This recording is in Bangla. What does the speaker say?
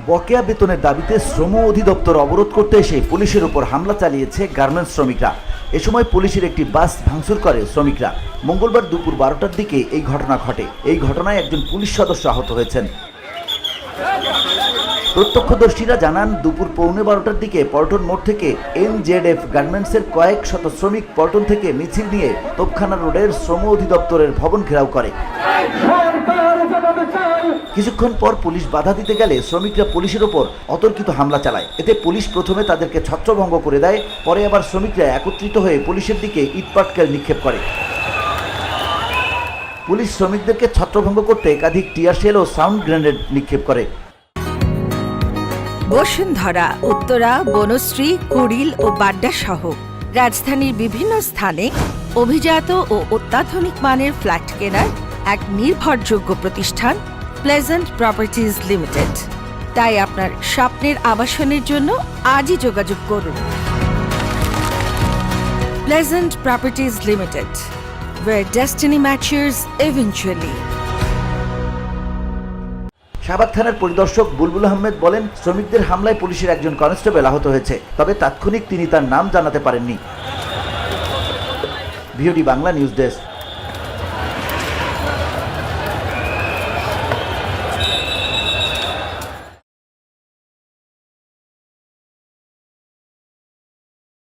বকেয়া বেতনের দাবিতে শ্রম অধিদপ্তর অবরোধ করতে এসে পুলিশের উপর হামলা চালিয়েছে গার্মেন্টস শ্রমিকরা। এ সময় পুলিশের একটি বাস ভাঙচুর করে শ্রমিকরা। মঙ্গলবার দুপুর 12টার দিকে এই ঘটনা ঘটে। এই ঘটনায় একজন পুলিশ সদস্য আহত হয়েছেন। প্রত্যক্ষদর্শীরা জানান, দুপুর 12:15টার দিকে পল্টন মোড় থেকে NZF গার্মেন্টসের কয়েক শত শ্রমিক পল্টন থেকে মিছিল নিয়ে তোপখানা রোডের শ্রম অধিদপ্তরের ভবন ঘেরাও করে। কিছুক্ষণ পর পুলিশ বাধা দিতে গেলে শ্রমিকরা পুলিশের ওপর অতর্কিত হামলা চালায়। এতে পুলিশ প্রথমে তাদেরকে ছত্রভঙ্গ করে দেয়, পরে আবার শ্রমিকরা একত্রিত হয়ে পুলিশের দিকে ইটপাটকেল নিক্ষেপ করে। পুলিশ শ্রমিকদেরকে ছত্রভঙ্গ করতে একাধিক টিয়ার শেল ও সাউন্ড গ্রেনেড নিক্ষেপ করে। বসুন্ধরা, উত্তরা, বনশ্রী, কুড়িল ও বাড্ডা সহ রাজধানীর বিভিন্ন স্থানে অভিজাত ও অত্যাধুনিক মানের ফ্ল্যাট কেনার এক নির্ভরযোগ্য প্রতিষ্ঠান প্লেজেন্ট প্রপার্টিজ লিমিটেড। তাই আপনার স্বপ্নের আবাসনের জন্য আজই যোগাযোগ করুন। Pleasant properties limited, where destiny matches eventually. Shahbag থানার পরিদর্শক বুলবুল আহমেদ বলেন, শ্রমিকদের হামলায় পুলিশের একজন কনস্টেবল আহত হয়েছে, তবে তাৎক্ষণিক তিনি তার নাম জানাতে পারেননি। VOD Bangla news desk.